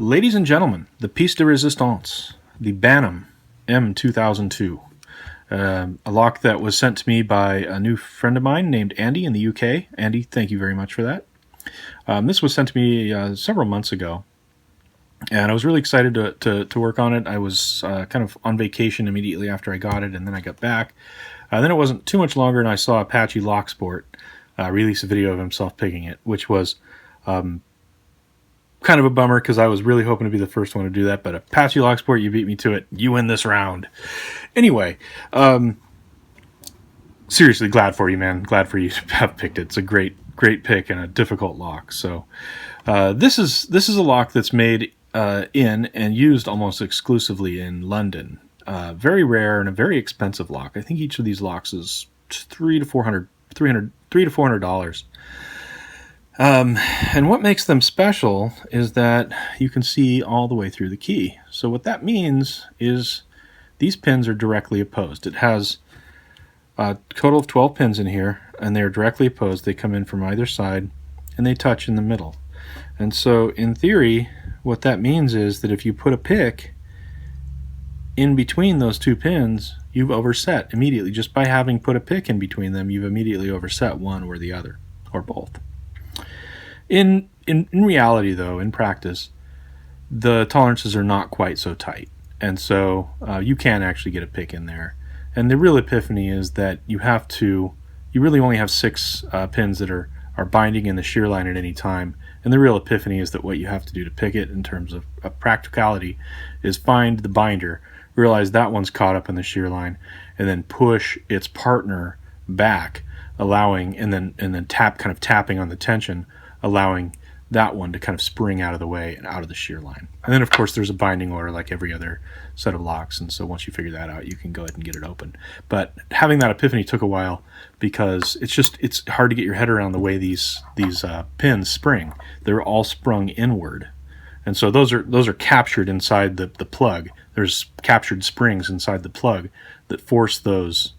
Ladies and gentlemen, the piece de resistance, the Banham M2002. A lock that was sent to me by a new friend of mine named Andy in the UK. Andy, thank you very much for that. This was sent to me several months ago, and I was really excited to work on it. I was kind of on vacation immediately after I got it, and then I got back. Then it wasn't too much longer, and I saw APACHE-LOCKSPORT release a video of himself picking it, which was kind of a bummer because I was really hoping to be the first one to do that. But APACHE-LOCKSPORT, you beat me to it. You win this round. Anyway, seriously, glad for you, man. Glad for you to have picked it. It's a great pick and a difficult lock. So this is a lock that's made in and used almost exclusively in London. Very rare and a very expensive lock. I think each of these locks is $300 to $400. And what makes them special is that you can see all the way through the key. So what that means is these pins are directly opposed. It has a total of 12 pins in here, and they're directly opposed. They come in from either side, and they touch in the middle. And so in theory, what that means is that if you put a pick in between those two pins, you've overset immediately. Just by having put a pick in between them, you've immediately overset one or the other, or both. In reality, though, in practice, the tolerances are not quite so tight, and so you can actually get a pick in there. And the real epiphany is that you really only have 6 pins that are binding in the shear line at any time. And the real epiphany is that what you have to do to pick it in terms of practicality is find the binder, realize that one's caught up in the shear line, and then push its partner back, allowing, and then tapping on the tension, allowing that one to kind of spring out of the way and out of the shear line. And then, of course, there's a binding order like every other set of locks, and so once you figure that out, you can go ahead and get it open. But having that epiphany took a while because it's hard to get your head around the way these pins spring. They're all sprung inward, and so those are captured inside the plug. There's captured springs inside the plug that force those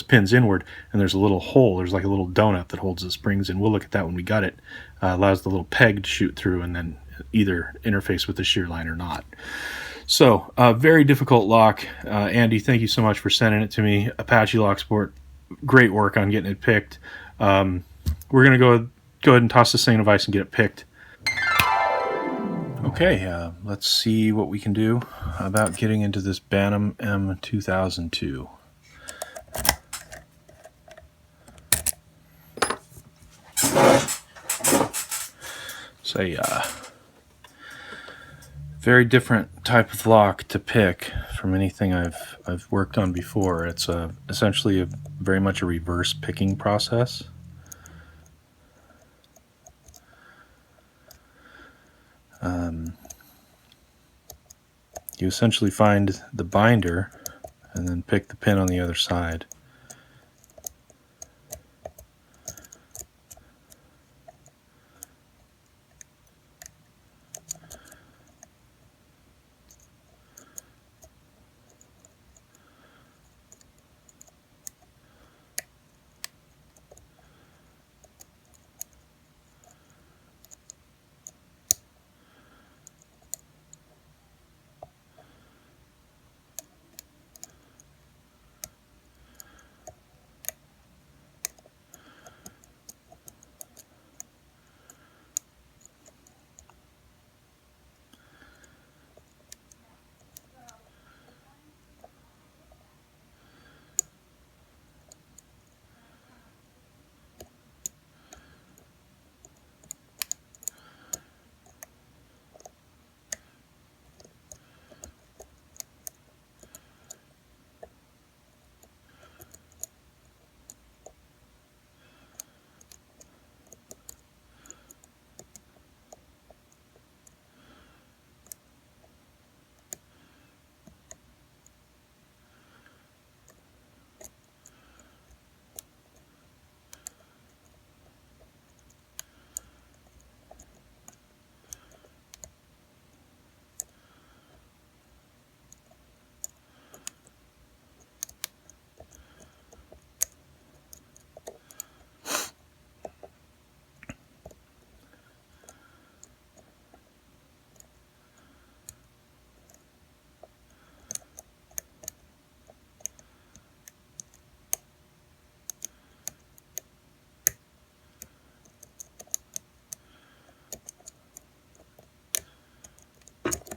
pins inward, and there's a little hole. There's like a little donut that holds the springs in. We'll look at that when we got it. Allows the little peg to shoot through and then either interface with the shear line or not. So, very difficult lock. Andy, thank you so much for sending it to me. APACHE-LOCKSPORT, great work on getting it picked. We're going to go ahead and toss this thing in a vise and get it picked. Okay, let's see what we can do about getting into this Banham M2002. It's a very different type of lock to pick from anything I've worked on before. It's essentially very much a reverse picking process. You essentially find the binder and then pick the pin on the other side.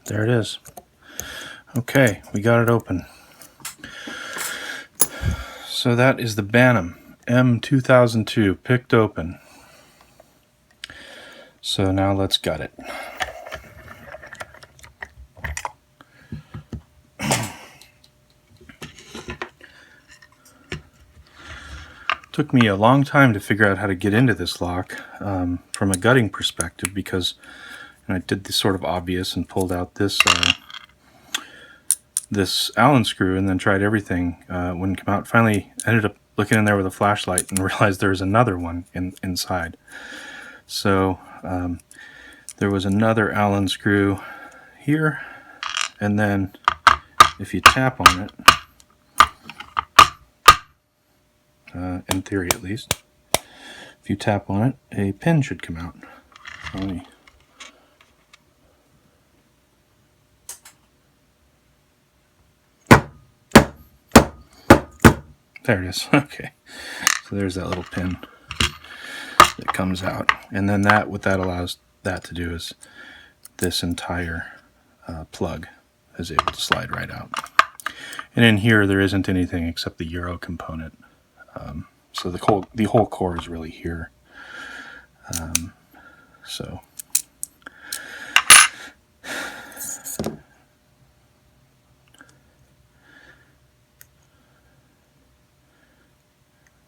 There it is. Okay, we got it open. So that is the Banham M2002 picked open. So now let's gut it. Took me a long time to figure out how to get into this lock from a gutting perspective, because I did the sort of obvious and pulled out this this Allen screw and then tried everything. Wouldn't come out. Finally ended up looking in there with a flashlight and realized there was another one inside. So there was another Allen screw here, and then if you tap on it, in theory at least, if you tap on it, a pin should come out. So let me... There it is. Okay, so there's that little pin that comes out, and then what that allows that to do is this entire plug is able to slide right out. And in here there isn't anything except the Euro component, so the whole core is really here. So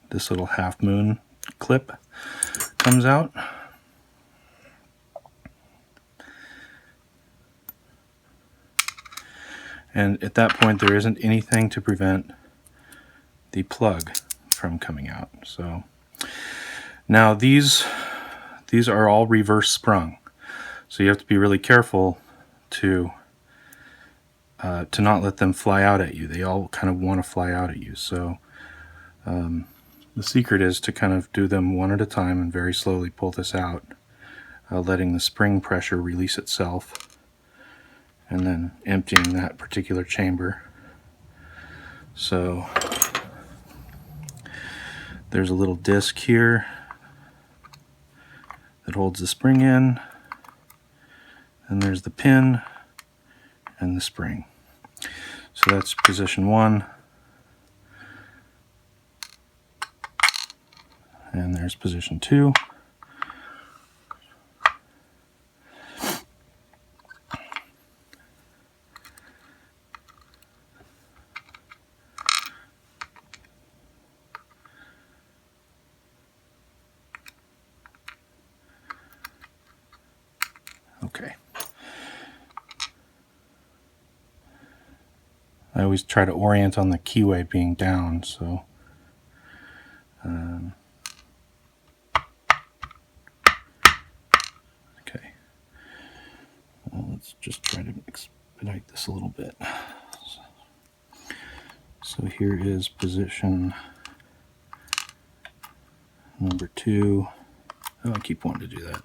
this little half moon clip comes out. And at that point there isn't anything to prevent the plug from coming out. So now these are all reverse sprung, so you have to be really careful to not let them fly out at you. They all kind of want to fly out at you. So the secret is to kind of do them one at a time and very slowly pull this out, letting the spring pressure release itself, and then emptying that particular chamber. So there's a little disc here that holds the spring in, and there's the pin and the spring. So that's position 1, and there's position 2. Okay. I always try to orient on the keyway being down, so okay. Well, let's just try to expedite this a little bit. So here is position number 2. Oh, I keep wanting to do that.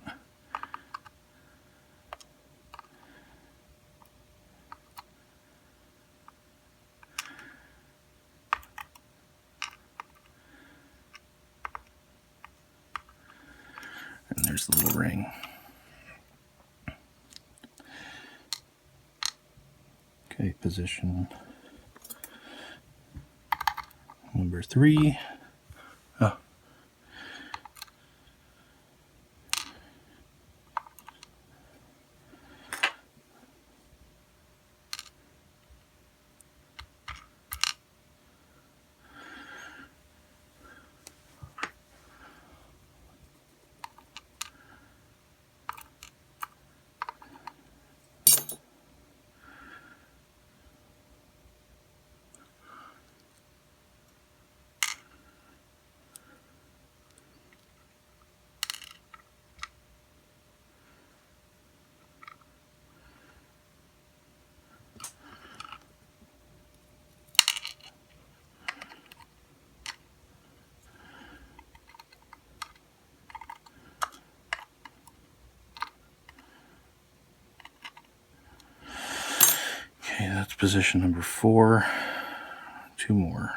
And there's the little ring. Okay, position number 3. Oh. Okay, that's position number 4. 2 more.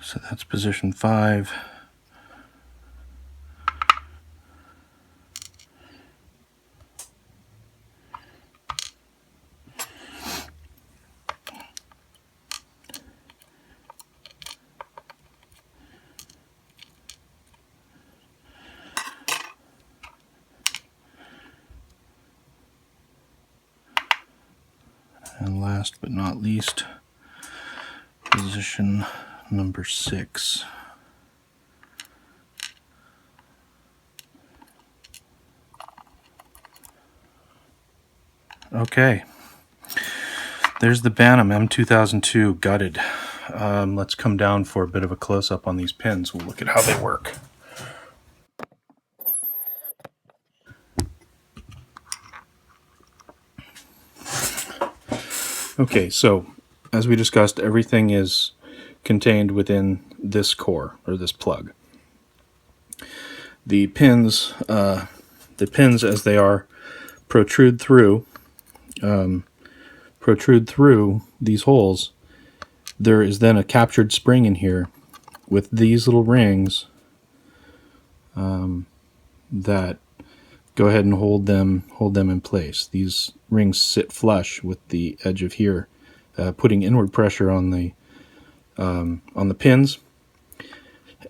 So that's position 5. And last but not least, position number 6. Okay, there's the Banham M2002 gutted. Let's come down for a bit of a close-up on these pins. We'll look at how they work. Okay, so as we discussed, everything is contained within this core, or this plug. The pins as they are, protrude through these holes. There is then a captured spring in here with these little rings that go ahead and hold them in place. These rings sit flush with the edge of here, putting inward pressure on the pins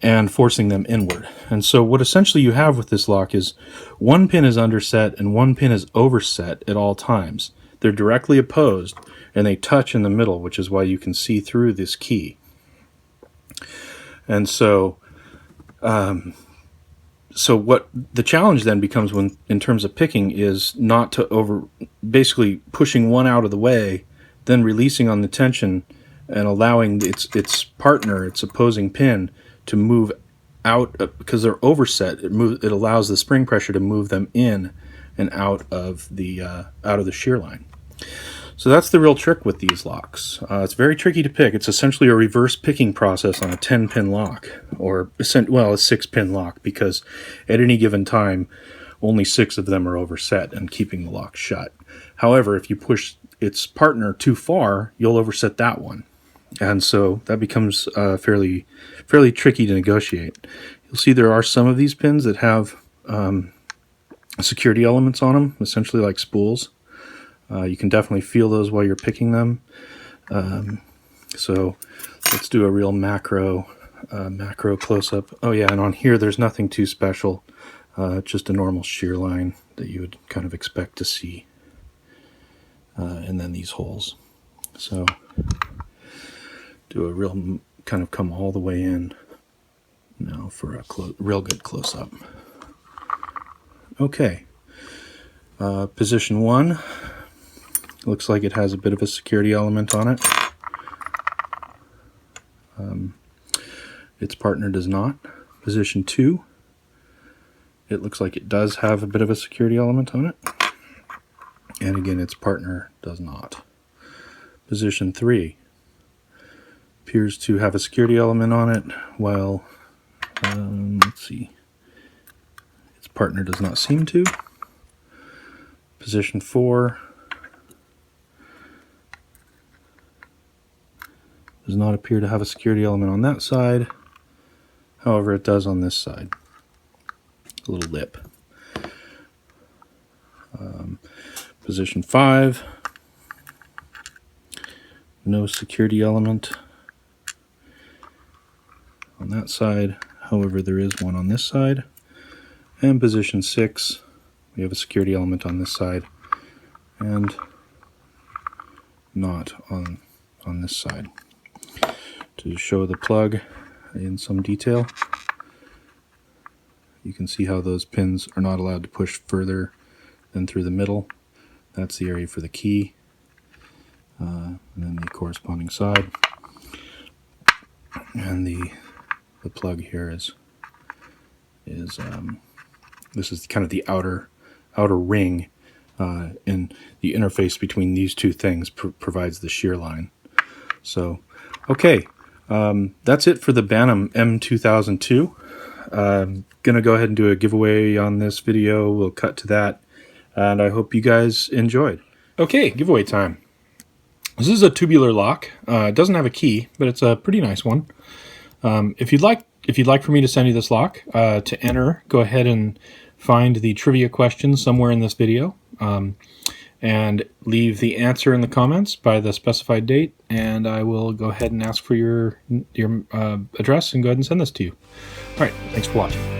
and forcing them inward. And so what essentially you have with this lock is one pin is underset and one pin is overset at all times. They're directly opposed and they touch in the middle, which is why you can see through this key. And so what the challenge then becomes when, in terms of picking, is not to basically pushing one out of the way, then releasing on the tension and allowing its partner, its opposing pin, to move out, because they're overset. It allows the spring pressure to move them in and out of the shear line. So that's the real trick with these locks. It's very tricky to pick. It's essentially a reverse picking process on a 10-pin lock, or a 6-pin lock, because at any given time, only 6 of them are overset and keeping the lock shut. However, if you push its partner too far, you'll overset that one. And so that becomes fairly tricky to negotiate. You'll see there are some of these pins that have security elements on them, essentially like spools. You can definitely feel those while you're picking them. So let's do a real macro close-up. Oh yeah, and on here there's nothing too special, just a normal shear line that you would kind of expect to see. And then these holes. So do a real kind of come all the way in now for a real good close-up. Okay, position 1. Looks like it has a bit of a security element on it. Its partner does not. Position 2. It looks like it does have a bit of a security element on it. And again, its partner does not. Position 3. Appears to have a security element on it, while, let's see, its partner does not seem to. Position 4. Does not appear to have a security element on that side. However, it does on this side. A little lip. Position 5. No security element on that side. However, there is one on this side. And position 6. We have a security element on this side and not on this side. To show the plug in some detail, you can see how those pins are not allowed to push further than through the middle. That's the area for the key, and then the corresponding side. And the plug here is this is kind of the outer ring, and the interface between these two things provides the shear line. So, okay. That's it for the Banham M2002. I'm gonna go ahead and do a giveaway on this video. We'll cut to that, and I hope you guys enjoyed. Okay, giveaway time. This is a tubular lock. It doesn't have a key, but it's a pretty nice one. If you'd like for me to send you this lock, to enter, go ahead and find the trivia question somewhere in this video, and leave the answer in the comments by the specified date, and I will go ahead and ask for your address and go ahead and send this to you. All right, thanks for watching.